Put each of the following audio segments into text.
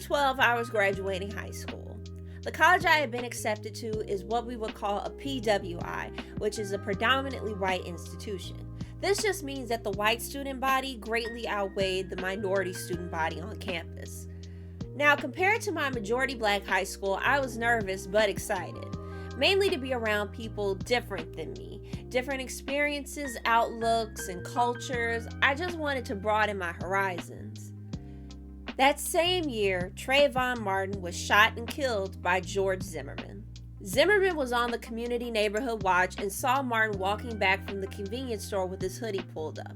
2012, I was graduating high school. The college I had been accepted to is what we would call a PWI, which is a predominantly white institution. This just means that the white student body greatly outweighed the minority student body on campus. Now, compared to my majority black high school, I was nervous but excited, mainly to be around people different than me, different experiences, outlooks, and cultures. I just wanted to broaden my horizons. That same year, Trayvon Martin was shot and killed by George Zimmerman. Zimmerman was on the community neighborhood watch and saw Martin walking back from the convenience store with his hoodie pulled up.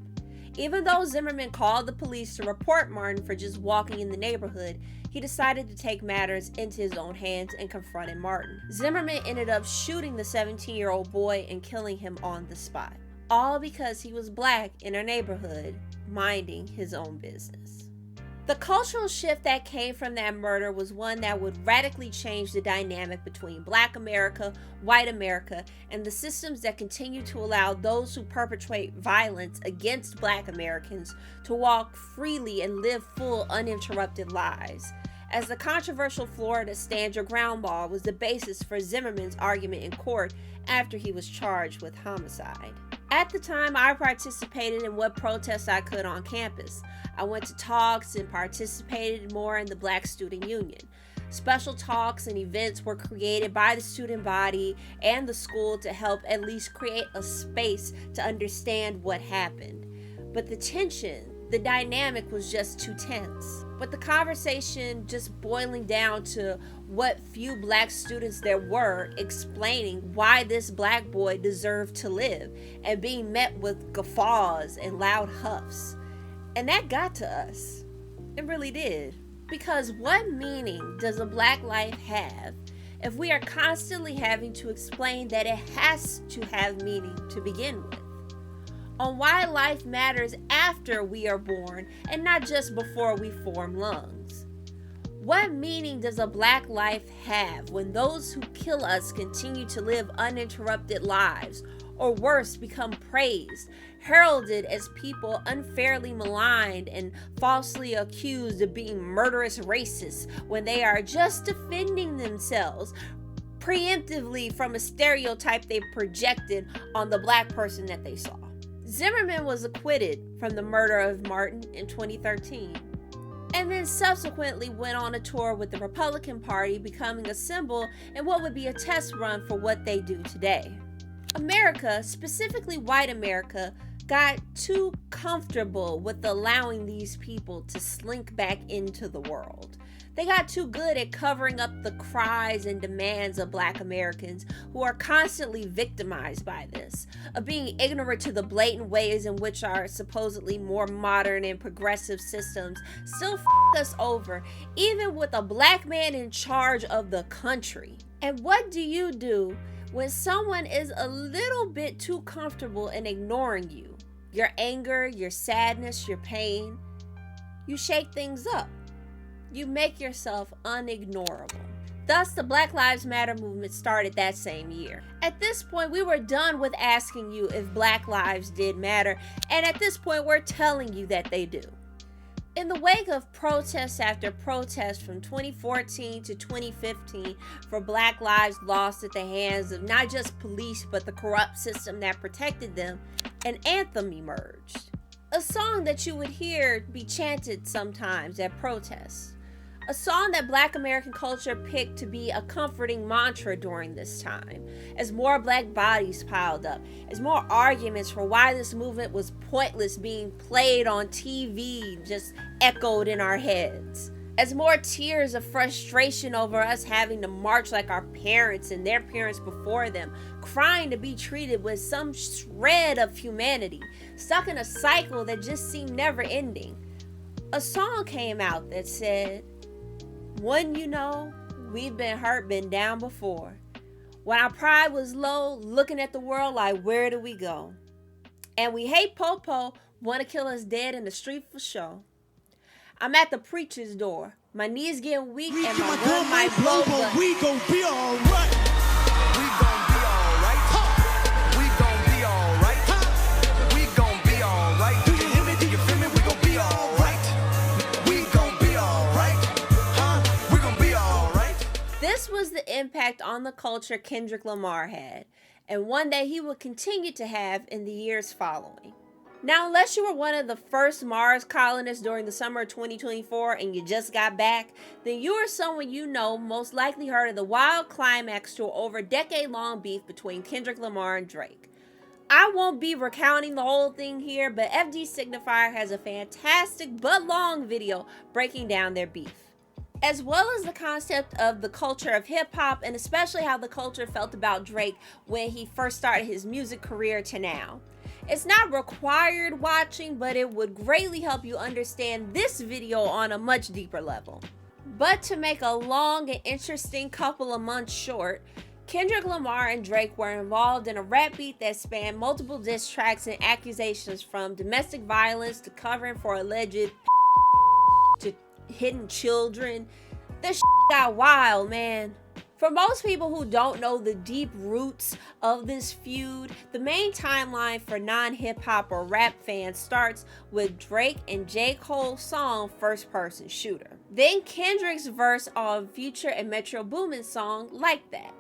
Even though Zimmerman called the police to report Martin for just walking in the neighborhood, he decided to take matters into his own hands and confronted Martin. Zimmerman ended up shooting the 17-year-old boy and killing him on the spot, all because he was black in a neighborhood minding his own business. The cultural shift that came from that murder was one that would radically change the dynamic between Black America, white America, and the systems that continue to allow those who perpetrate violence against Black Americans to walk freely and live full, uninterrupted lives. As the controversial Florida Stand Your Ground law was the basis for Zimmerman's argument in court after he was charged with homicide. At the time, I participated in what protests I could on campus. I went to talks and participated more in the Black Student Union. Special talks and events were created by the student body and the school to help at least create a space to understand what happened. But the tension, the dynamic was just too tense. With the conversation just boiling down to what few black students there were explaining why this black boy deserved to live and being met with guffaws and loud huffs. And that got to us. It really did. Because what meaning does a black life have if we are constantly having to explain that it has to have meaning to begin with? On why life matters after we are born and not just before we form lungs. What meaning does a black life have when those who kill us continue to live uninterrupted lives, or worse, become praised, heralded as people unfairly maligned and falsely accused of being murderous racists when they are just defending themselves preemptively from a stereotype they projected on the black person that they saw? Zimmerman was acquitted from the murder of Martin in 2013, and then subsequently went on a tour with the Republican Party, becoming a symbol in what would be a test run for what they do today. America, specifically white America, got too comfortable with allowing these people to slink back into the world. They got too good at covering up the cries and demands of Black Americans who are constantly victimized by this, of being ignorant to the blatant ways in which our supposedly more modern and progressive systems still us over, even with a black man in charge of the country. And what do you do when someone is a little bit too comfortable in ignoring you? Your anger, your sadness, your pain. You shake things up. You make yourself unignorable. Thus, the Black Lives Matter movement started that same year. At this point, we were done with asking you if Black lives did matter, and at this point, we're telling you that they do. In the wake of protest after protest from 2014 to 2015 for Black lives lost at the hands of not just police, but the corrupt system that protected them, an anthem emerged. A song that you would hear be chanted sometimes at protests. A song that Black American culture picked to be a comforting mantra during this time, as more black bodies piled up, as more arguments for why this movement was pointless being played on TV just echoed in our heads, as more tears of frustration over us having to march like our parents and their parents before them, crying to be treated with some shred of humanity, stuck in a cycle that just seemed never ending. A song came out that said, "One, you know, we've been hurt, been down before. When our pride was low, looking at the world like, where do we go? And we hate po-po, want to kill us dead in the street for show. I'm at the preacher's door. My knees getting weak and my gun might blow, but we gon' be alright. We gon' be alright. We gon' be alright. We gon' be alright. Do you hear me? Do you feel me? We gon' be alright. We gon' be alright. impact on the culture Kendrick Lamar had, and one that he would continue to have in the years following. Now, unless you were one of the first Mars colonists during the summer of 2024 and you just got back, then you or someone you know most likely heard of the wild climax to an over decade-long beef between Kendrick Lamar and Drake. I won't be recounting the whole thing here, but FD Signifier has a fantastic but long video breaking down their beef, as well as the concept of the culture of hip-hop and especially how the culture felt about Drake when he first started his music career to now. It's not required watching, but it would greatly help you understand this video on a much deeper level. But to make a long and interesting couple of months short, Kendrick Lamar and Drake were involved in a rap beef that spanned multiple diss tracks and accusations from domestic violence to covering for alleged to hidden children. This got wild, man. For most people who don't know the deep roots of this feud, the main timeline for non-hip-hop or rap fans starts with Drake and J. Cole's song First Person Shooter. Then Kendrick's verse on Future and Metro Boomin's song Like That.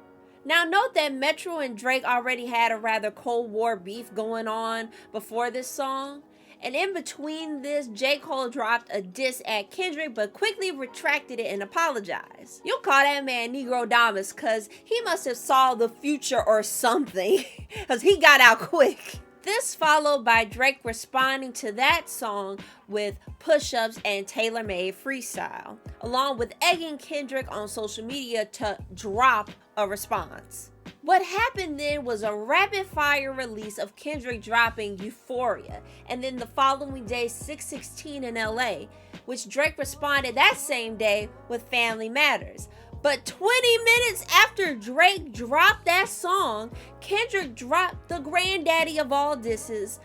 Now note that Metro and Drake already had a rather Cold War beef going on before this song. And in between this, J. Cole dropped a diss at Kendrick but quickly retracted it and apologized. You'll call that man Negro Damas cause he must have saw the future or something cause he got out quick. This followed by Drake responding to that song with push-ups and tailor-made freestyle, along with egging Kendrick on social media to drop a response. What happened then was a rapid-fire release of Kendrick dropping Euphoria, and then the following day 616 in LA, which Drake responded that same day with Family Matters. But 20 minutes after Drake dropped that song, Kendrick dropped the granddaddy of all disses,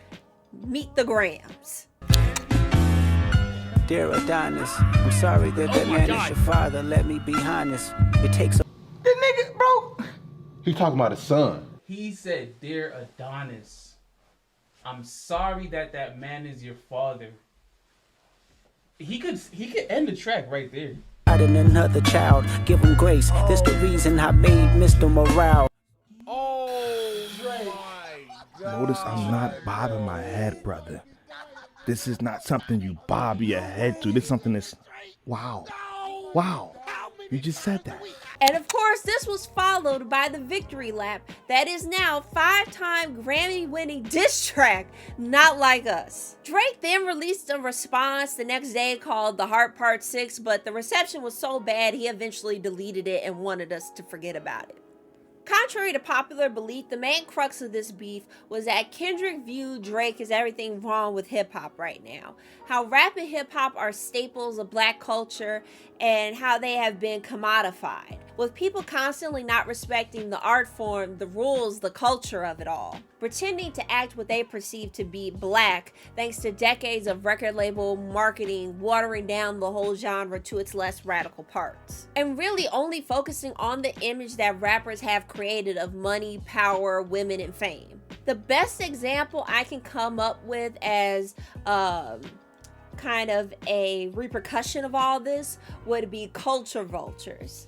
Meet the Grams. Dear Adonis, I'm sorry that man is your father. Let me be honest. It takes a... The nigga, bro. He talking about his son. He said, "Dear Adonis, I'm sorry that man is your father." He could end the track right there. And another child, give him grace. That's the reason I made Mr. Morale. Oh my God. Notice I'm not bobbing my head, brother. This is not something you bob your head to. This is something that's, wow. Wow. You just said that. And of course, this was followed by the victory lap that is now 5-time Grammy-winning diss track, Not Like Us. Drake then released a response the next day called The Heart Part 6, but the reception was so bad he eventually deleted it and wanted us to forget about it. Contrary to popular belief, the main crux of this beef was that Kendrick viewed Drake as everything wrong with hip-hop right now. How rap and hip-hop are staples of black culture and how they have been commodified, with people constantly not respecting the art form, the rules, the culture of it all. Pretending to act what they perceive to be black thanks to decades of record label marketing watering down the whole genre to its less radical parts. And really only focusing on the image that rappers have created of money, power, women, and fame. The best example I can come up with as kind of a repercussion of all this would be culture vultures.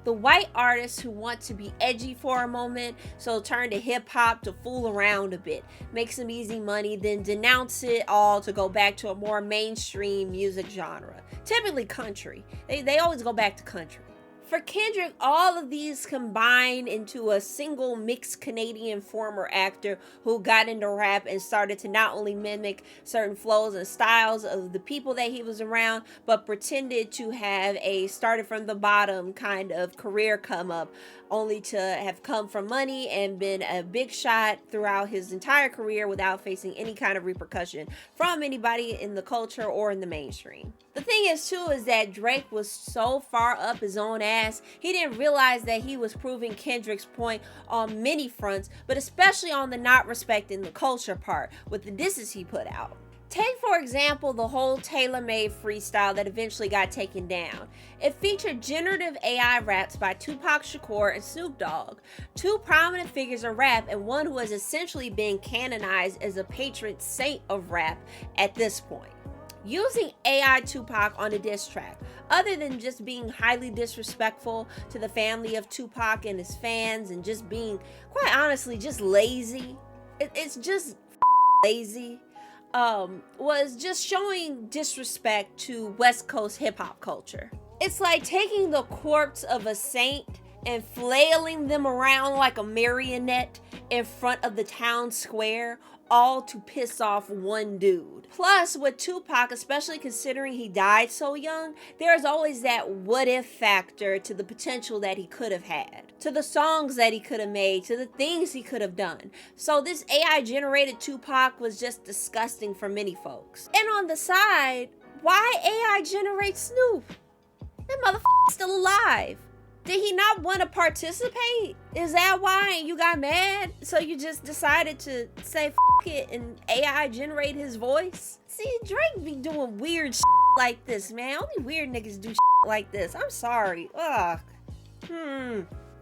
The white artists who want to be edgy for a moment, so turn to hip-hop to fool around a bit, make some easy money, then denounce it all to go back to a more mainstream music genre. Typically country. They always go back to country. For Kendrick, all of these combine into a single mixed Canadian former actor who got into rap and started to not only mimic certain flows and styles of the people that he was around, but pretended to have a started from the bottom kind of career come up, only to have come from money and been a big shot throughout his entire career without facing any kind of repercussion from anybody in the culture or in the mainstream. The thing is too is that Drake was so far up his own ass, he didn't realize that he was proving Kendrick's point on many fronts, but especially on the not respecting the culture part with the disses he put out. Take, for example, the whole tailor-made freestyle that eventually got taken down. It featured generative AI raps by Tupac Shakur and Snoop Dogg, two prominent figures of rap and one who has essentially been canonized as a patron saint of rap at this point. using AI Tupac on a diss track, other than just being highly disrespectful to the family of Tupac and his fans and just being, quite honestly, just lazy. It's just lazy. Was just showing disrespect to West Coast hip-hop culture. It's like taking the corpse of a saint and flailing them around like a marionette in front of the town square, all to piss off one dude. Plus, with Tupac, especially considering he died so young, there's always that what if factor to the potential that he could have had, to the songs that he could have made, to the things he could have done. So this AI generated Tupac was just disgusting for many folks. And on the side, why AI generate Snoop? That motherfucker's still alive. Did he not want to participate? Is that why you got mad? So you just decided to say f it and AI generate his voice? See, Drake be doing weird shit like this, man. Only weird niggas do shit like this. I'm sorry. Ugh.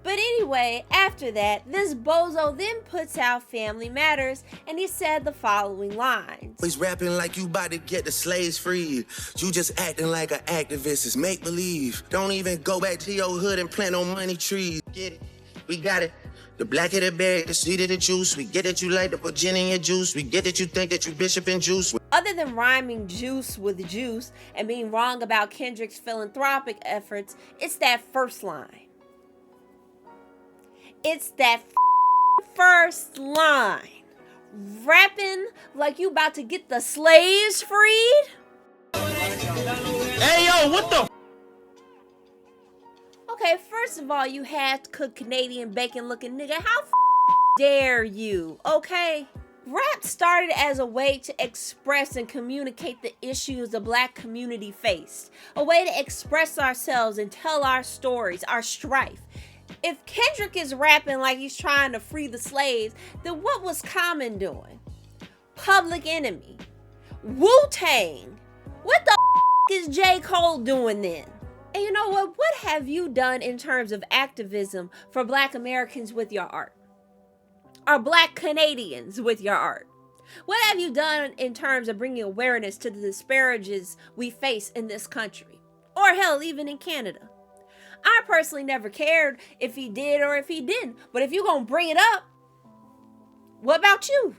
But anyway, after that, this bozo then puts out Family Matters, and he said the following lines. He's rapping like you about to get the slaves freed. You just acting like an activist. It's make believe. Don't even go back to your hood and plant no money trees. Get it? We got it. The blacker the berry, the sweeter the juice. We get that you like to put gin in your juice. We get that you think that you bishop in juice. Other than rhyming juice with juice and being wrong about Kendrick's philanthropic efforts, it's that first line. It's that first line. Rapping like you about to get the slaves freed? Hey, yo, what the? Okay, first of all, you half-cooked Canadian bacon-looking nigga. How dare you, okay? Rap started as a way to express and communicate the issues the black community faced. A way to express ourselves and tell our stories, our strife. If Kendrick is rapping like he's trying to free the slaves, then what was Common doing? Public Enemy. Wu-Tang. What the is J. Cole doing then? And you know what? What have you done in terms of activism for black Americans with your art? Or black Canadians with your art? What have you done in terms of bringing awareness to the disparities we face in this country? Or hell, even in Canada? I personally never cared if he did or if he didn't. But if you're going to bring it up, what about you?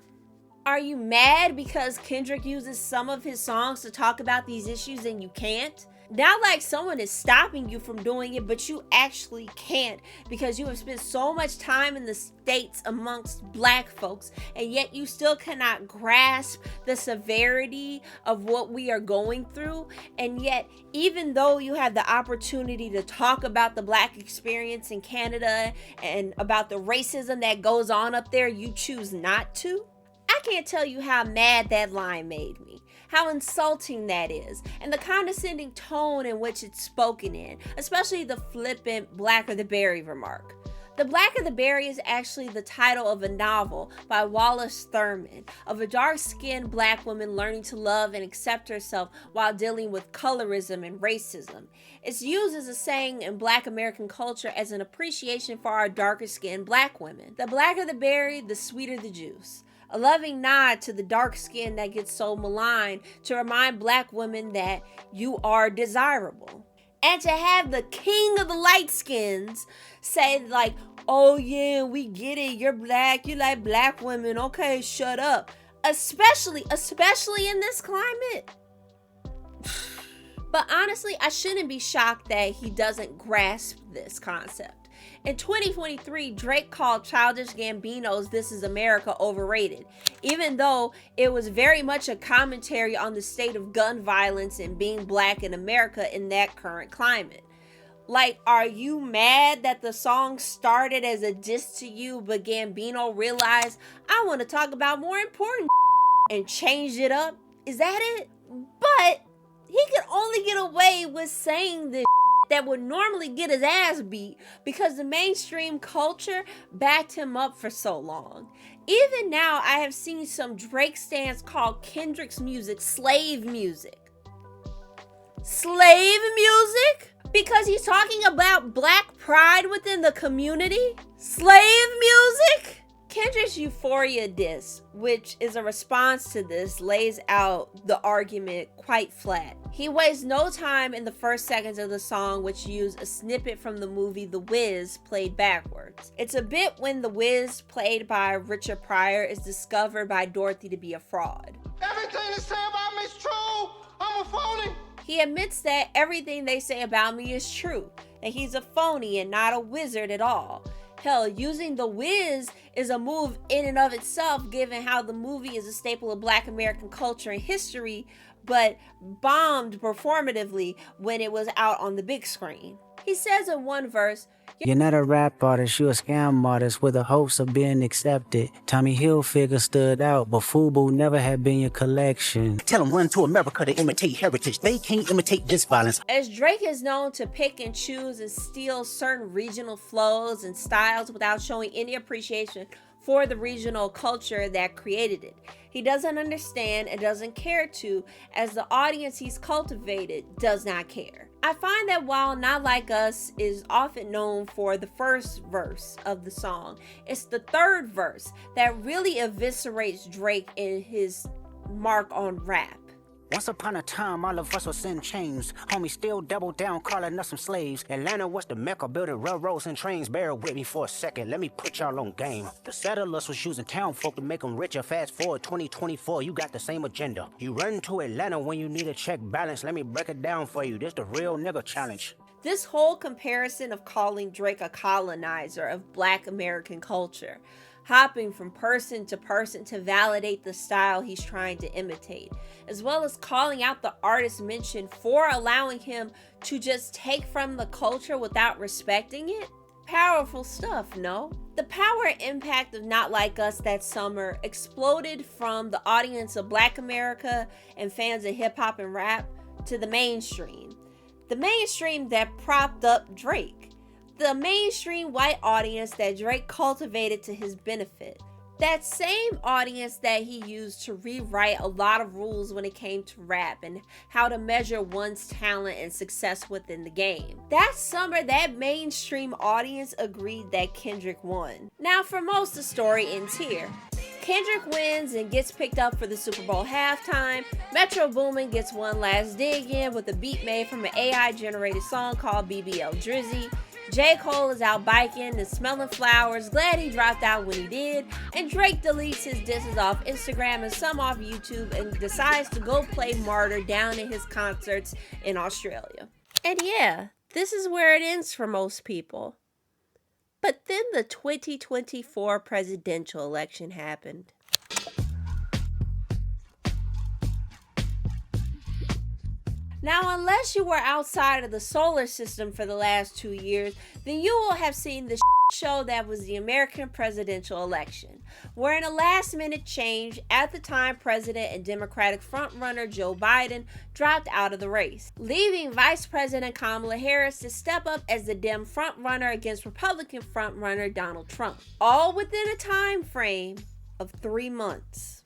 Are you mad because Kendrick uses some of his songs to talk about these issues and you can't? Not like someone is stopping you from doing it, but you actually can't because you have spent so much time in the States amongst black folks, and yet you still cannot grasp the severity of what we are going through. And yet, even though you have the opportunity to talk about the black experience in Canada and about the racism that goes on up there, you choose not to. I can't tell you how mad that line made me. How insulting that is, and the condescending tone in which it's spoken in, especially the flippant blacker the berry remark. The Blacker the Berry is actually the title of a novel by Wallace Thurman, of a dark-skinned black woman learning to love and accept herself while dealing with colorism and racism. It's used as a saying in black American culture as an appreciation for our darker-skinned black women. The blacker the berry, the sweeter the juice. A loving nod to the dark skin that gets so maligned to remind black women that you are desirable. And to have the king of the light skins say like, oh yeah, we get it, you're black, you like black women, okay, shut up. Especially in this climate. But honestly, I shouldn't be shocked that he doesn't grasp this concept. In 2023, Drake called Childish Gambino's This Is America overrated, even though it was very much a commentary on the state of gun violence and being black in America in that current climate. Like, are you mad that the song started as a diss to you, but Gambino realized, I want to talk about more important and changed it up? Is that it? But he could only get away with saying this that would normally get his ass beat because the mainstream culture backed him up for so long. Even now, I have seen some Drake stans call Kendrick's music slave music. Slave music? Because he's talking about black pride within the community? Slave music? Kendrick's Euphoria diss, which is a response to this, lays out the argument quite flat. He wastes no time in the first seconds of the song, which use a snippet from the movie The Wiz played backwards. It's a bit when The Wiz, played by Richard Pryor, is discovered by Dorothy to be a fraud. Everything they say about me is true. I'm a phony. He admits that everything they say about me is true, that he's a phony and not a wizard at all. Hell, using The Wiz is a move in and of itself, given how the movie is a staple of Black American culture and history, but bombed performatively when it was out on the big screen. He says in one verse, You're not a rap artist, you're a scam artist with the hopes of being accepted. Tommy Hilfiger stood out, but FUBU never had been your collection. Tell them run to America to imitate heritage. They can't imitate this violence. As Drake is known to pick and choose and steal certain regional flows and styles without showing any appreciation for the regional culture that created it. He doesn't understand and doesn't care to, as the audience he's cultivated does not care. I find that while Not Like Us is often known for the first verse of the song, it's the third verse that really eviscerates Drake in his mark on rap. Once upon a time, all of us was in chains. Homie still double down, calling us some slaves. Atlanta was the mecca, building railroads and trains. Bear with me for a second, let me put y'all on game. The settlers was using town folk to make them richer. Fast forward 2024, you got the same agenda. You run to Atlanta when you need a check balance. Let me break it down for you, this the real nigga challenge. This whole comparison of calling Drake a colonizer of Black American culture, hopping from person to validate the style he's trying to imitate, as well as calling out the artist mentioned for allowing him to just take from the culture without respecting it. Powerful stuff, no? The power and impact of Not Like Us that summer exploded from the audience of Black America and fans of hip hop and rap to the mainstream. The mainstream that propped up Drake. The mainstream white audience that Drake cultivated to his benefit. That same audience that he used to rewrite a lot of rules when it came to rap and how to measure one's talent and success within the game. That summer, that mainstream audience agreed that Kendrick won. Now, for most, the story ends here. Kendrick wins and gets picked up for the Super Bowl halftime. Metro Boomin gets one last dig in with a beat made from an AI-generated song called BBL Drizzy. J. Cole is out biking and smelling flowers, glad he dropped out when he did, and Drake deletes his disses off Instagram and some off YouTube and decides to go play Martyr down at his concerts in Australia. And yeah, this is where it ends for most people. But then the 2024 presidential election happened. Now, unless you were outside of the solar system for the last 2 years, then you will have seen the show that was the American presidential election, where in a last-minute change, at the time President and Democratic frontrunner Joe Biden dropped out of the race, leaving Vice President Kamala Harris to step up as the Dem frontrunner against Republican frontrunner Donald Trump, all within a time frame of 3 months.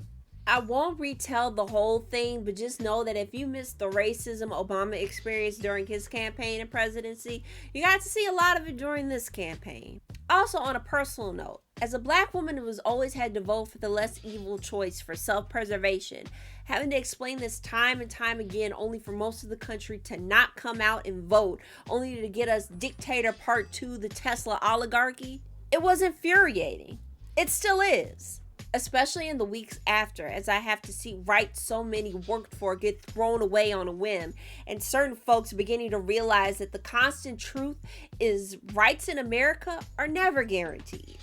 I won't retell the whole thing, but just know that if you missed the racism Obama experienced during his campaign and presidency, you got to see a lot of it during this campaign. Also, on a personal note, as a Black woman who has always had to vote for the less evil choice for self-preservation, having to explain this time and time again only for most of the country to not come out and vote, only to get us Dictator Part 2, the Tesla oligarchy, it was infuriating. It still is. Especially in the weeks after, as I have to see rights so many worked for get thrown away on a whim, and certain folks beginning to realize that the constant truth is rights in America are never guaranteed.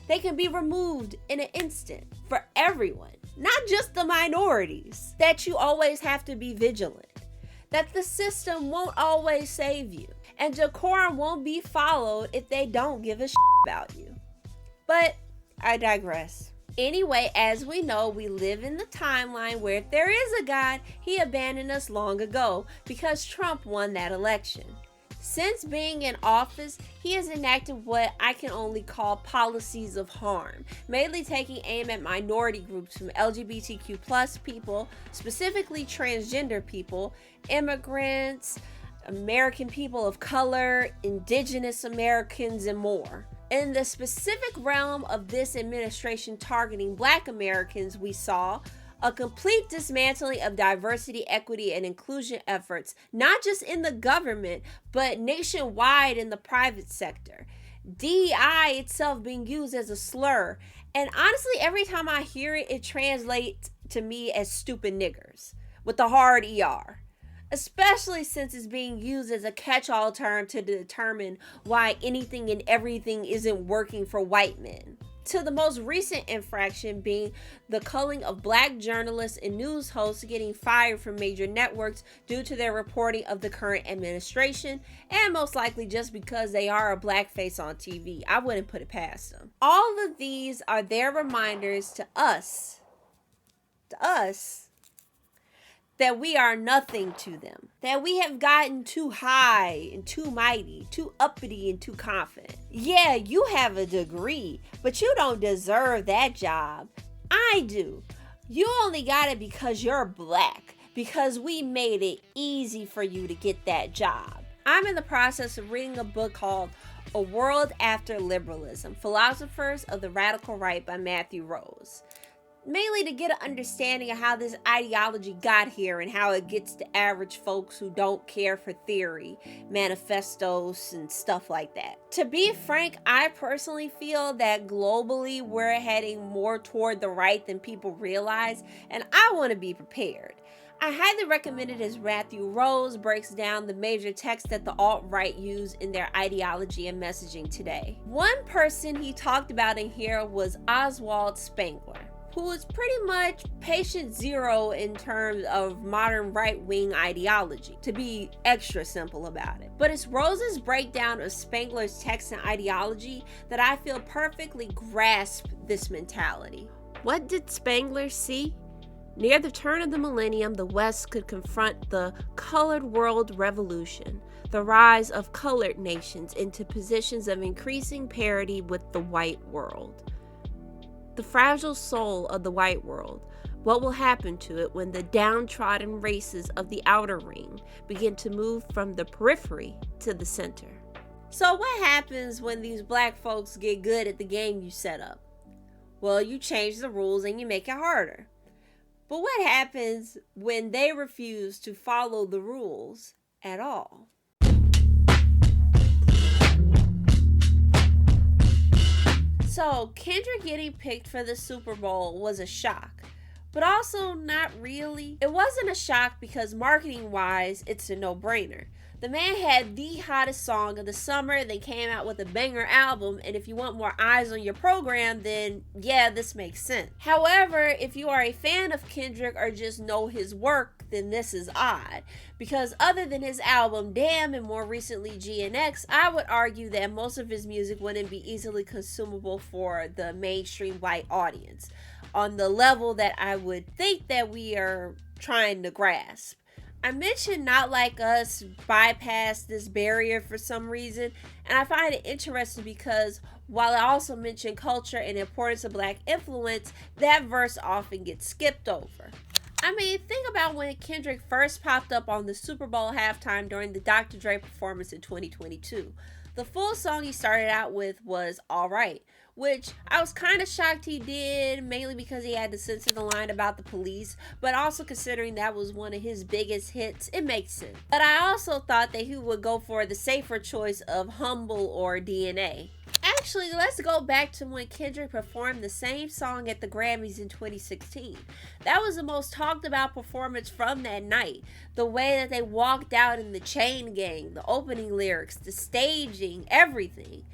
They can be removed in an instant for everyone, not just the minorities. That you always have to be vigilant. That the system won't always save you, and decorum won't be followed if they don't give a shit about you. But I digress. Anyway, as we know, we live in the timeline where if there is a God, he abandoned us long ago because Trump won that election. Since being in office, he has enacted what I can only call policies of harm, mainly taking aim at minority groups from LGBTQ+ people, specifically transgender people, immigrants, American people of color, indigenous Americans, and more. In the specific realm of this administration targeting Black Americans, we saw a complete dismantling of diversity, equity, and inclusion efforts, not just in the government, but nationwide in the private sector. DEI itself being used as a slur. And honestly, every time I hear it, it translates to me as stupid niggers with the hard ER. Especially since it's being used as a catch-all term to determine why anything and everything isn't working for white men. To the most recent infraction being the culling of Black journalists and news hosts getting fired from major networks due to their reporting of the current administration, and most likely just because they are a blackface on TV. I wouldn't put it past them. All of these are their reminders to us, that we are nothing to them, that we have gotten too high and too mighty, too uppity and too confident. Yeah, you have a degree, but you don't deserve that job. I do. You only got it because you're Black, because we made it easy for you to get that job. I'm in the process of reading a book called A World After Liberalism, Philosophers of the Radical Right by Matthew Rose. Mainly to get an understanding of how this ideology got here and how it gets to average folks who don't care for theory, manifestos, and stuff like that. To be frank, I personally feel that globally we're heading more toward the right than people realize, and I want to be prepared. I highly recommend it as Matthew Rose breaks down the major texts that the alt-right use in their ideology and messaging today. One person he talked about in here was Oswald Spengler, who is pretty much patient zero in terms of modern right-wing ideology, to be extra simple about it. But it's Rose's breakdown of Spengler's text and ideology that I feel perfectly grasp this mentality. What did Spengler see? Near the turn of the millennium, the West could confront the colored world revolution, the rise of colored nations into positions of increasing parity with the white world. The fragile soul of the white world. What will happen to it when the downtrodden races of the outer ring begin to move from the periphery to the center? So what happens when these Black folks get good at the game you set up? Well, you change the rules and you make it harder. But what happens when they refuse to follow the rules at all? So, Kendrick getting picked for the Super Bowl was a shock, but also not really. It wasn't a shock because marketing-wise, it's a no-brainer. The man had the hottest song of the summer, then came out with a banger album, and if you want more eyes on your program, then yeah, this makes sense. However, if you are a fan of Kendrick or just know his work, then this is odd. Because other than his album Damn and more recently GNX, I would argue that most of his music wouldn't be easily consumable for the mainstream white audience, on the level that I would think that we are trying to grasp. I mentioned Not Like Us bypassed this barrier for some reason, and I find it interesting because while I also mention culture and importance of Black influence, that verse often gets skipped over. I mean, think about when Kendrick first popped up on the Super Bowl halftime during the Dr. Dre performance in 2022. The full song he started out with was Alright, which I was kind of shocked he did, mainly because he had to censor the line about the police, but also considering that was one of his biggest hits, it makes sense. But I also thought that he would go for the safer choice of Humble or DNA. Actually, let's go back to when Kendrick performed the same song at the Grammys in 2016. That was the most talked about performance from that night. The way that they walked out in the chain gang, the opening lyrics, the staging, everything.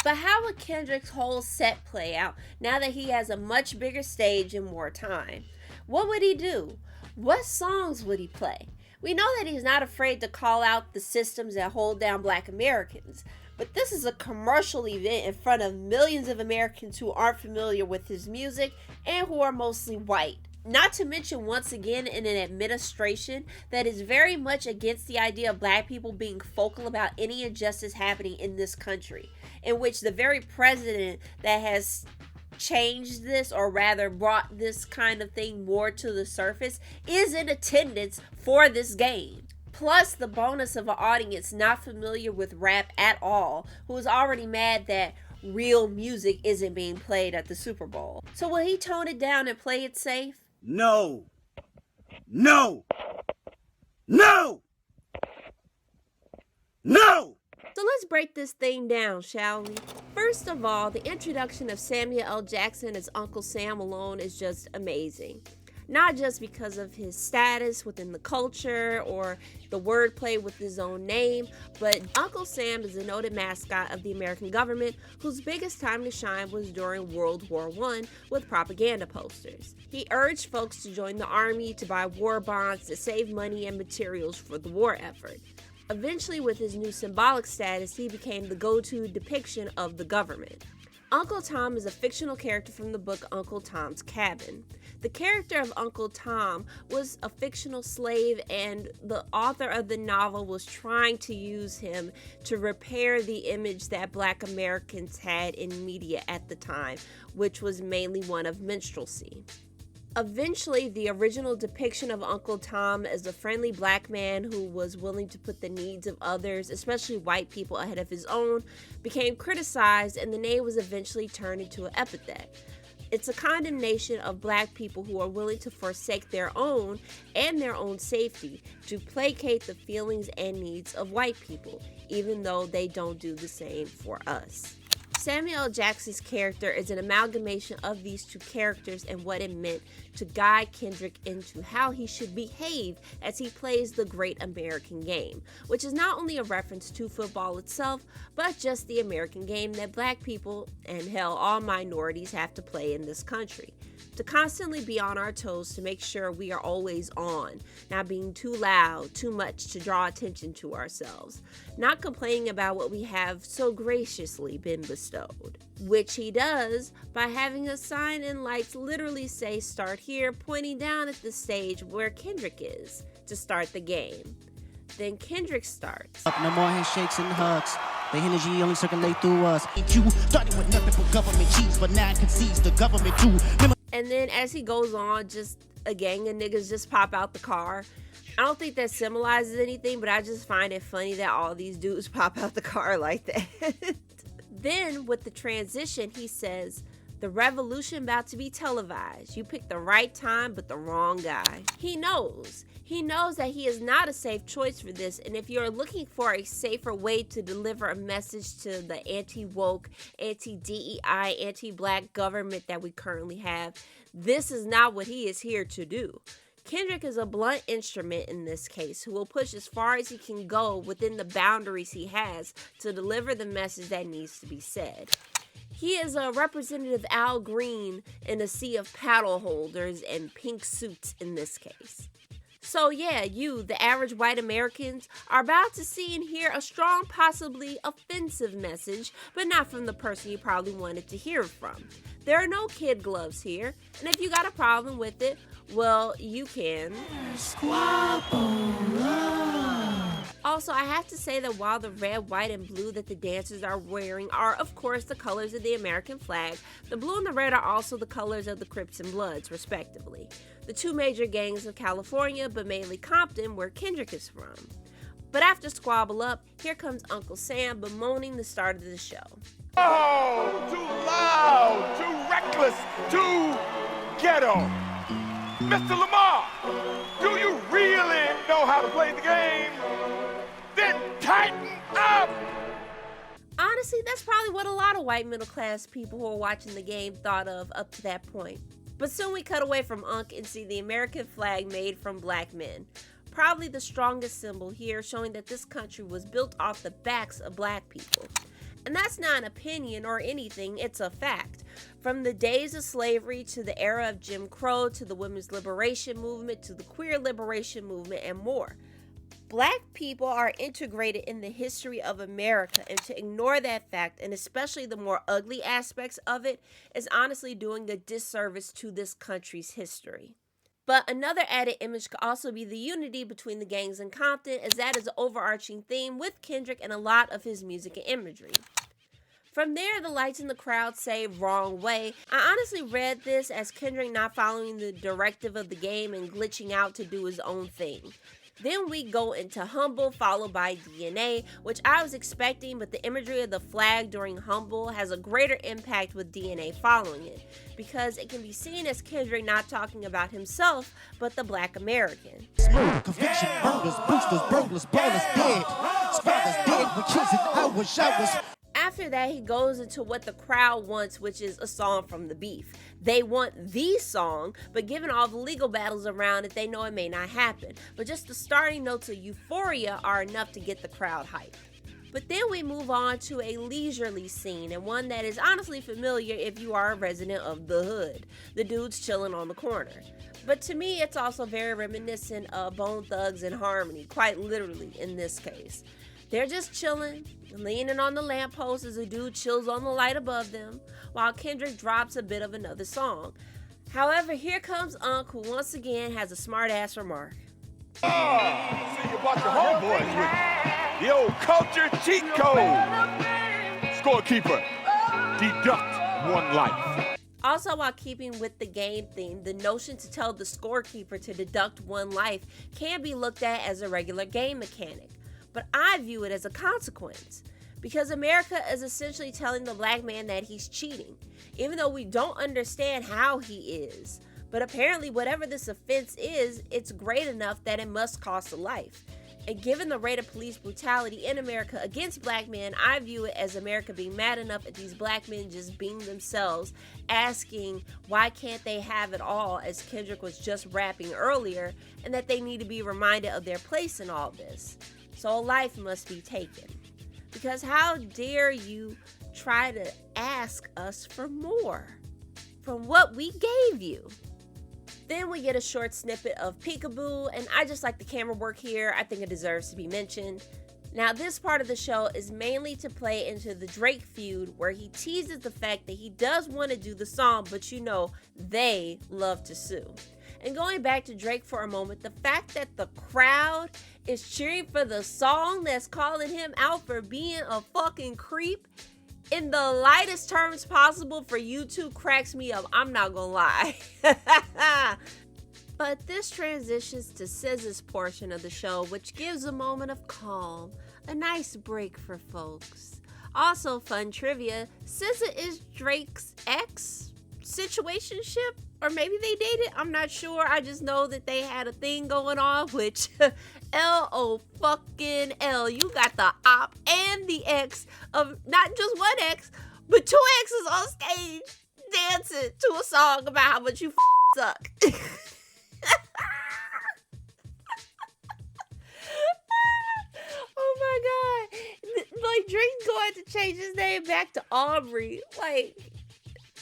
But how would Kendrick's whole set play out now that he has a much bigger stage and more time? What would he do? What songs would he play? We know that he's not afraid to call out the systems that hold down Black Americans. But this is a commercial event in front of millions of Americans who aren't familiar with his music and who are mostly white. Not to mention, once again, in an administration that is very much against the idea of Black people being vocal about any injustice happening in this country, in which the very president that has changed this, or rather brought this kind of thing more to the surface, is in attendance for this game. Plus the bonus of an audience not familiar with rap at all, who is already mad that real music isn't being played at the Super Bowl. So will he tone it down and play it safe? No. No. No. No. So let's break this thing down, shall we? First of all, the introduction of Samuel L. Jackson as Uncle Sam alone is just amazing. Not just because of his status within the culture or the wordplay with his own name, but Uncle Sam is a noted mascot of the American government whose biggest time to shine was during World War I with propaganda posters. He urged folks to join the army, to buy war bonds, to save money and materials for the war effort. Eventually, with his new symbolic status, he became the go-to depiction of the government. Uncle Tom is a fictional character from the book Uncle Tom's Cabin. The character of Uncle Tom was a fictional slave, and the author of the novel was trying to use him to repair the image that Black Americans had in media at the time, which was mainly one of minstrelsy. Eventually, the original depiction of Uncle Tom as a friendly Black man who was willing to put the needs of others, especially white people, ahead of his own, became criticized, and the name was eventually turned into an epithet. It's a condemnation of Black people who are willing to forsake their own and their own safety to placate the feelings and needs of white people, even though they don't do the same for us. Samuel L. Jackson's character is an amalgamation of these two characters and what it meant to guide Kendrick into how he should behave as he plays the great American game, which is not only a reference to football itself, but just the American game that Black people, and hell, all minorities have to play in this country. To constantly be on our toes to make sure we are always on, not being too loud, too much to draw attention to ourselves, not complaining about what we have so graciously been bestowed, which he does by having a sign and lights literally say "start here," pointing down at the stage where Kendrick is to start the game. Then Kendrick starts. No more handshakes and hugs. The energy only circulate through us. You started with nothing but government cheese, but now it concedes the government too. And then as he goes on, just a gang of niggas just pop out the car. I don't think that symbolizes anything, but I just find it funny that all these dudes pop out the car like that. Then with the transition, he says, "The revolution about to be televised. You picked the right time, but the wrong guy." He knows that he is not a safe choice for this, and if you're looking for a safer way to deliver a message to the anti-woke, anti-DEI, anti-Black government that we currently have, this is not what he is here to do. Kendrick is a blunt instrument in this case who will push as far as he can go within the boundaries he has to deliver the message that needs to be said. He is a representative Al Green in a sea of paddle holders and pink suits in this case. So yeah, you, the average white Americans, are about to see and hear a strong, possibly offensive message, but not from the person you probably wanted to hear from. There are no kid gloves here, and if you got a problem with it, well, you can squabble up. Also, I have to say that while the red, white, and blue that the dancers are wearing are, of course, the colors of the American flag, the blue and the red are also the colors of the Crips and Bloods, respectively. The two major gangs of California, but mainly Compton, where Kendrick is from. But after Squabble Up, here comes Uncle Sam bemoaning the start of the show. Oh, too loud, too reckless, too ghetto. Mr. Lamar, do you really know how to play the game? Then tighten up! Honestly, that's probably what a lot of white middle class people who are watching the game thought of up to that point. But soon we cut away from Unc and see the American flag made from Black men. Probably the strongest symbol here, showing that this country was built off the backs of Black people. And that's not an opinion or anything, it's a fact. From the days of slavery to the era of Jim Crow to the women's liberation movement to the queer liberation movement and more. Black people are integrated in the history of America, and to ignore that fact, and especially the more ugly aspects of it, is honestly doing a disservice to this country's history. But another added image could also be the unity between the gangs in Compton, as that is an overarching theme with Kendrick and a lot of his music and imagery. From there, the lights in the crowd say "wrong way." I honestly read this as Kendrick not following the directive of the game and glitching out to do his own thing. Then we go into Humble, followed by DNA, which I was expecting, but the imagery of the flag during Humble has a greater impact with DNA following it, because it can be seen as Kendrick not talking about himself, but the Black American. Smooth conviction, murders, boosters, burglars, ballers dead. Fathers dead with kids and I was. After that, he goes into what the crowd wants, which is a song from the beef. They want the song, but given all the legal battles around it, they know it may not happen. But just the starting notes of Euphoria are enough to get the crowd hyped. But then we move on to a leisurely scene, and one that is honestly familiar if you are a resident of the hood. The dudes chilling on the corner. But to me, it's also very reminiscent of Bone Thugs and Harmony, quite literally in this case. They're just chilling, leaning on the lamppost as a dude chills on the light above them, while Kendrick drops a bit of another song. However, here comes Unc, who once again has a smart-ass remark. Oh, see you brought your homeboys with you. The old culture cheat code. Scorekeeper, deduct 1 life. Also, while keeping with the game theme, the notion to tell the scorekeeper to deduct 1 life can be looked at as a regular game mechanic. But I view it as a consequence, because America is essentially telling the black man that he's cheating, even though we don't understand how he is. But apparently, whatever this offense is, it's great enough that it must cost a life. And given the rate of police brutality in America against black men, I view it as America being mad enough at these black men just being themselves, asking why can't they have it all, as Kendrick was just rapping earlier, and that they need to be reminded of their place in all this. So a life must be taken. Because how dare you try to ask us for more from what we gave you? Then we get a short snippet of Peekaboo, and I just like the camera work here. I think it deserves to be mentioned. Now, this part of the show is mainly to play into the Drake feud, where he teases the fact that he does want to do the song, but you know, they love to sue. And going back to Drake for a moment, the fact that the crowd is cheering for the song that's calling him out for being a fucking creep in the lightest terms possible for YouTube cracks me up. I'm not gonna lie. But this transitions to SZA's portion of the show, which gives a moment of calm, a nice break for folks. Also, fun trivia, SZA is Drake's ex situationship, or maybe they dated, I'm not sure. I just know that they had a thing going on, which L-O fucking L. You got the op and the ex of not just one ex, but 2 exes on stage dancing to a song about how much you suck. Oh my God. Like, Drake's going to change his name back to Aubrey. Like,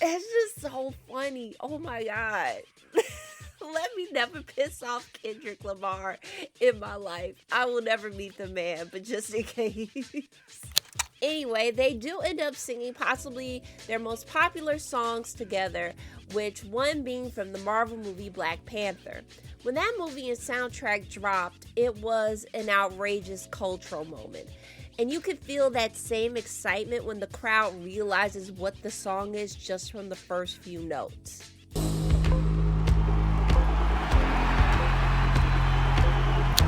it's just so funny. Oh my God. Let me never piss off Kendrick Lamar in my life. I will never meet the man, but just in case. Anyway, they do end up singing possibly their most popular songs together, which one being from the Marvel movie Black Panther. When that movie and soundtrack dropped, it was an outrageous cultural moment. And you can feel that same excitement when the crowd realizes what the song is just from the first few notes.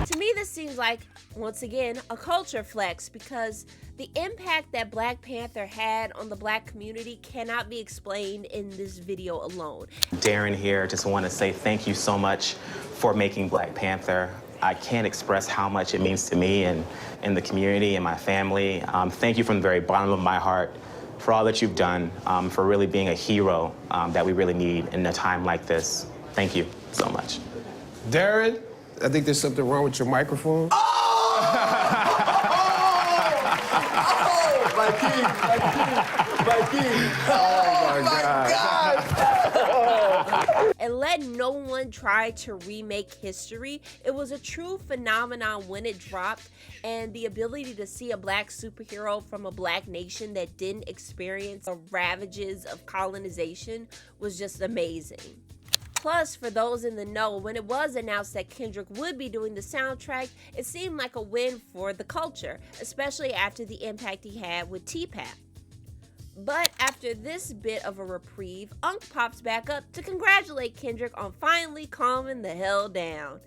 To me, this seems like, once again, a culture flex, because the impact that Black Panther had on the black community cannot be explained in this video alone. Darren here, just want to say thank you so much for making Black Panther. I can't express how much it means to me and the community and my family. Thank you from the very bottom of my heart for all that you've done, for really being a hero that we really need in a time like this. Thank you so much. Darren, I think there's something wrong with your microphone. My king. Oh my God. And let no one try to remake history. It was a true phenomenon when it dropped, and the ability to see a black superhero from a black nation that didn't experience the ravages of colonization was just amazing. Plus, for those in the know, when it was announced that Kendrick would be doing the soundtrack, it seemed like a win for the culture, especially after the impact he had with T-Pap. But after this bit of a reprieve, Unc pops back up to congratulate Kendrick on finally calming the hell down.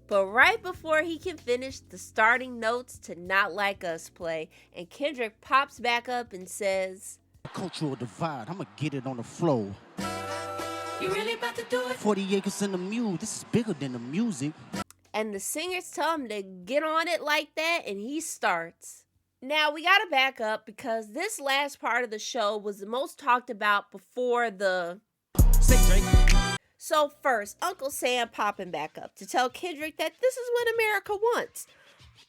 But right before he can finish, the starting notes to Not Like Us play, and Kendrick pops back up and says, Cultural divide, I'ma get it on the floor. "You really about to do it?" 40 acres in the mule, this is bigger than the music. And the singers tell him to get on it like that, and he starts. Now, we gotta back up because this last part of the show was the most talked about before the... Say, Drake. So first, Uncle Sam popping back up to tell Kendrick that this is what America wants.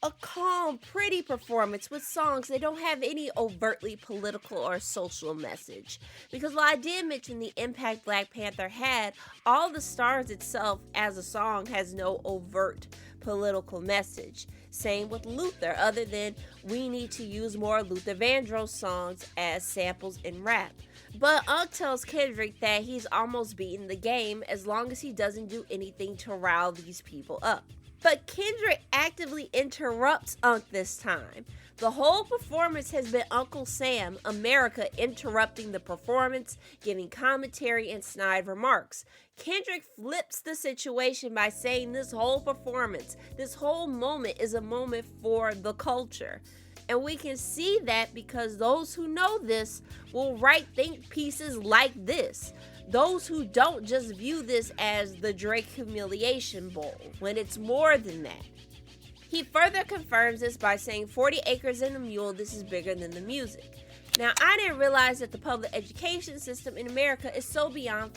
A calm, pretty performance with songs that don't have any overtly political or social message. Because while I did mention the impact Black Panther had, All the Stars itself as a song has no overt political message. Same with Luther, other than we need to use more Luther Vandross songs as samples in rap. But Unc tells Kendrick that he's almost beaten the game as long as he doesn't do anything to rile these people up. But Kendrick actively interrupts Unc this time. The whole performance has been Uncle Sam, America, interrupting the performance, giving commentary and snide remarks. Kendrick flips the situation by saying this whole performance, this whole moment is a moment for the culture. And we can see that because those who know this will write think pieces like this. Those who don't just view this as the Drake Humiliation Bowl, when it's more than that. He further confirms this by saying 40 acres and a mule, this is bigger than the music. Now, I didn't realize that the public education system in America is so beyond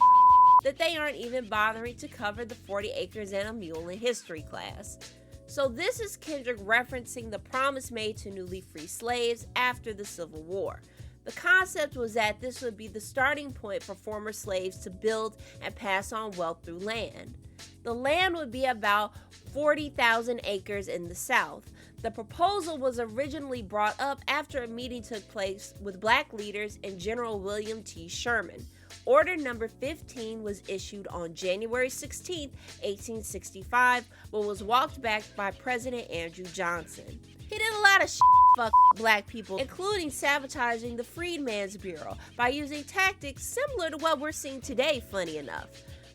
that they aren't even bothering to cover the 40 acres and a mule in history class. So this is Kendrick referencing the promise made to newly free slaves after the Civil War. The concept was that this would be the starting point for former slaves to build and pass on wealth through land. The land would be about 40,000 acres in the South. The proposal was originally brought up after a meeting took place with Black leaders and General William T. Sherman. Order number 15 was issued on January 16, 1865, but was walked back by President Andrew Johnson. He did a lot of fuck Black people, including sabotaging the Freedmen's Bureau by using tactics similar to what we're seeing today, funny enough,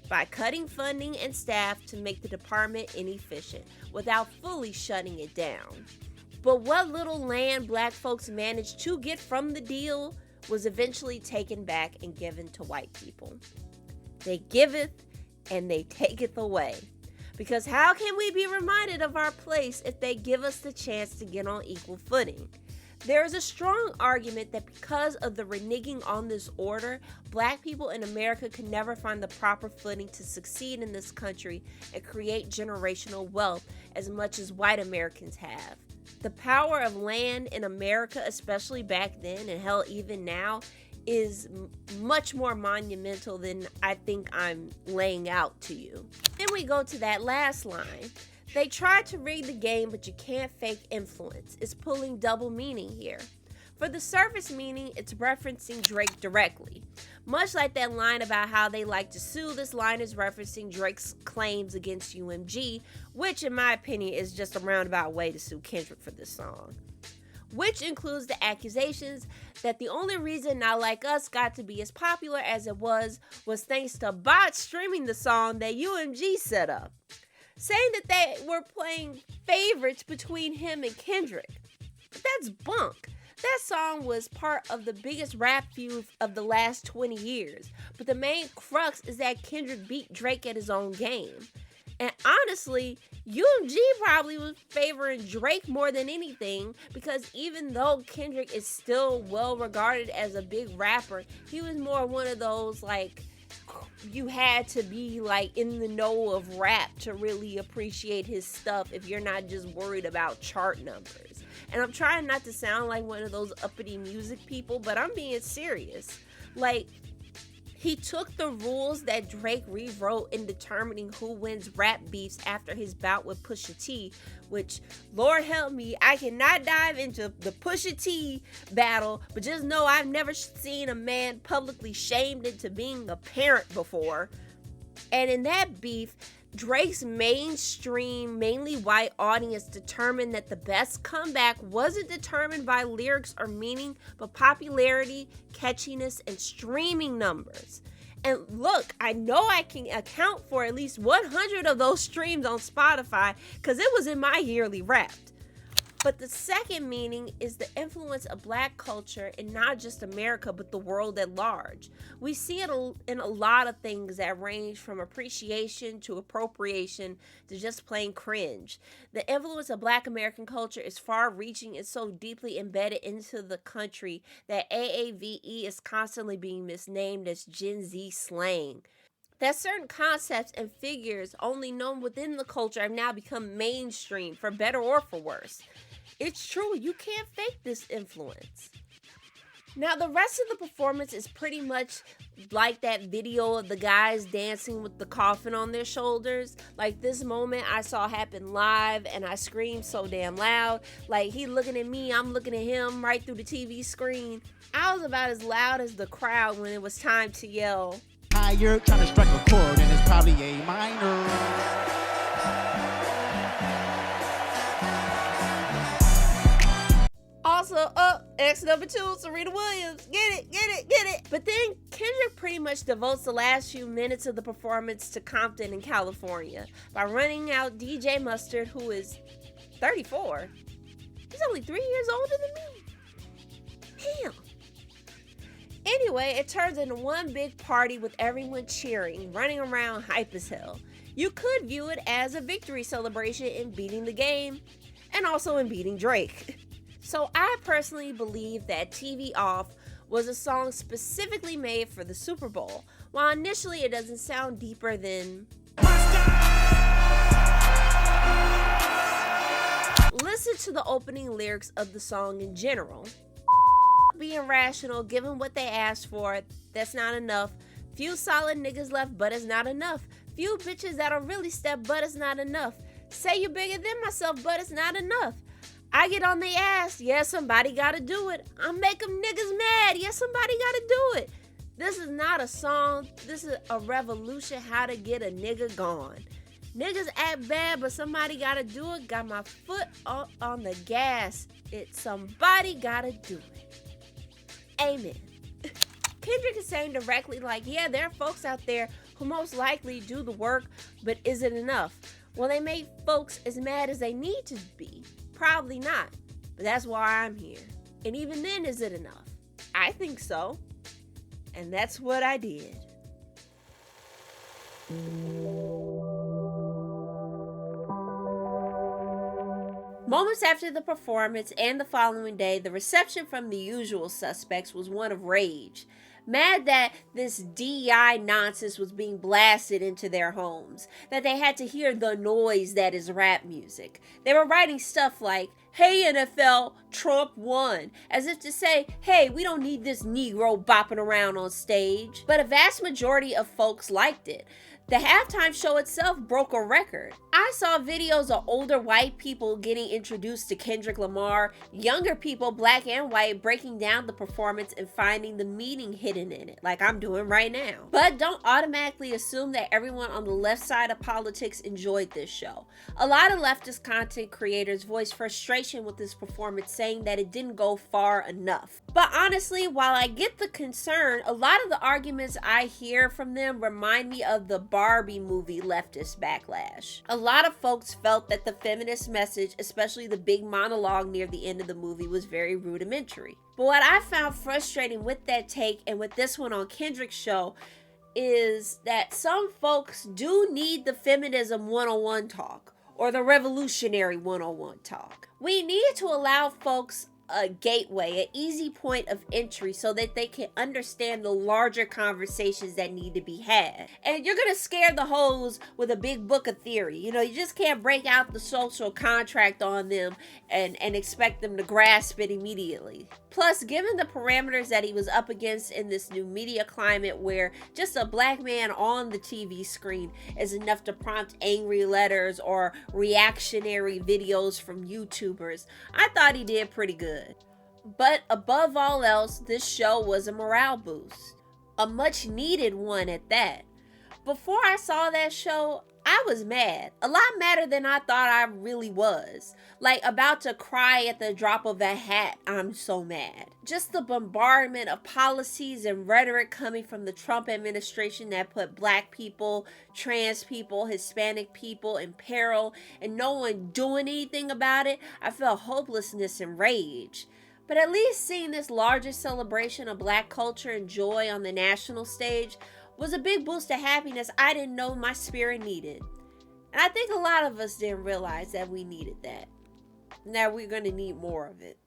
by cutting funding and staff to make the department inefficient without fully shutting it down. But what little land Black folks managed to get from the deal was eventually taken back and given to white people. They giveth and they taketh away. Because how can we be reminded of our place if they give us the chance to get on equal footing? There is a strong argument that because of the reneging on this order, Black people in America could never find the proper footing to succeed in this country and create generational wealth as much as white Americans have. The power of land in America, especially back then and hell even now, is much more monumental than I think I'm laying out to you. Then we go to that last line. They tried to rig the game, but you can't fake influence. It's pulling double meaning here. For the surface meaning, it's referencing Drake directly. Much like that line about how they like to sue, this line is referencing Drake's claims against UMG, which in my opinion is just a roundabout way to sue Kendrick for this song. Which includes the accusations that the only reason Not Like Us got to be as popular as it was thanks to bots streaming the song that UMG set up, saying that they were playing favorites between him and Kendrick. But that's bunk. That song was part of the biggest rap feud of the last 20 years, but the main crux is that Kendrick beat Drake at his own game. And honestly, UMG probably was favoring Drake more than anything, because even though Kendrick is still well regarded as a big rapper, he was more one of those, like, you had to be like in the know of rap to really appreciate his stuff if you're not just worried about chart numbers. And I'm trying not to sound like one of those uppity music people, but I'm being serious. Like, he took the rules that Drake rewrote in determining who wins rap beefs after his bout with Pusha T, which, Lord help me, I cannot dive into the Pusha T battle, but just know I've never seen a man publicly shamed into being a parent before. And in that beef, Drake's mainstream, mainly white audience determined that the best comeback wasn't determined by lyrics or meaning, but popularity, catchiness, and streaming numbers. And look, I know I can account for at least 100 of those streams on Spotify because it was in my yearly Wrapped. But the second meaning is the influence of Black culture in not just America, but the world at large. We see it in a lot of things that range from appreciation to appropriation to just plain cringe. The influence of Black American culture is far-reaching and so deeply embedded into the country that AAVE is constantly being misnamed as Gen Z slang. That certain concepts and figures only known within the culture have now become mainstream, for better or for worse. It's true, you can't fake this influence. Now, the rest of the performance is pretty much like that video of the guys dancing with the coffin on their shoulders. Like, this moment I saw happen live, and I screamed so damn loud. Like, he looking at me, I'm looking at him right through the TV screen. I was about as loud as the crowd when it was time to yell. Higher, trying to strike a chord, and it's probably A minor. Also, X number 2, Serena Williams. Get it, get it, get it. But then Kendrick pretty much devotes the last few minutes of the performance to Compton in California by running out DJ Mustard, who is 34. He's only 3 years older than me. Damn. Anyway, it turns into one big party with everyone cheering, running around hype as hell. You could view it as a victory celebration in beating the game, and also in beating Drake. So I personally believe that TV Off was a song specifically made for the Super Bowl, while initially it doesn't sound deeper than... Listen to the opening lyrics of the song in general. Being rational, giving what they asked for, that's not enough. Few solid niggas left, but it's not enough. Few bitches that'll really step, but it's not enough. Say you bigger than myself, but it's not enough. I get on their ass, yeah, somebody gotta do it. I make them niggas mad, yeah, somebody gotta do it. This is not a song, this is a revolution how to get a nigga gone. Niggas act bad, but somebody gotta do it. Got my foot on the gas. Somebody gotta do it. Amen. Kendrick is saying directly like, yeah, there are folks out there who most likely do the work, but is it enough? Will they make folks as mad as they need to be? Probably not, but that's why I'm here. And even then, is it enough? I think so. And that's what I did. Moments after the performance and the following day, the reception from the usual suspects was one of rage. Mad that this DEI nonsense was being blasted into their homes, that they had to hear the noise that is rap music. They were writing stuff like, hey NFL, Trump won, as if to say, hey, we don't need this Negro bopping around on stage. But a vast majority of folks liked it. The halftime show itself broke a record. I saw videos of older white people getting introduced to Kendrick Lamar, younger people, black and white, breaking down the performance and finding the meaning hidden in it, like I'm doing right now. But don't automatically assume that everyone on the left side of politics enjoyed this show. A lot of leftist content creators voiced frustration with this performance, saying that it didn't go far enough. But honestly, while I get the concern, a lot of the arguments I hear from them remind me of the Barbie movie leftist backlash. A lot of folks felt that the feminist message, especially the big monologue near the end of the movie, was very rudimentary. But what I found frustrating with that take and with this one on Kendrick's show is that some folks do need the feminism 101 talk or the revolutionary 101 talk. We need to allow folks a gateway, an easy point of entry so that they can understand the larger conversations that need to be had. And you're gonna scare the hoes with a big book of theory. You know, you just can't break out the social contract on them and expect them to grasp it immediately. Plus, given the parameters that he was up against in this new media climate where just a black man on the TV screen is enough to prompt angry letters or reactionary videos from YouTubers, I thought he did pretty good. But above all else, this show was a morale boost. A much needed one at that. Before I saw that show, I I was mad. A lot madder than I thought I really was. Like, about to cry at the drop of a hat. I'm so mad. Just the bombardment of policies and rhetoric coming from the Trump administration that put black people, trans people, Hispanic people in peril, and no one doing anything about it. I felt hopelessness and rage. But at least seeing this larger celebration of black culture and joy on the national stage was a big boost of happiness I didn't know my spirit needed. And I think a lot of us didn't realize that we needed that. Now we're going to need more of it.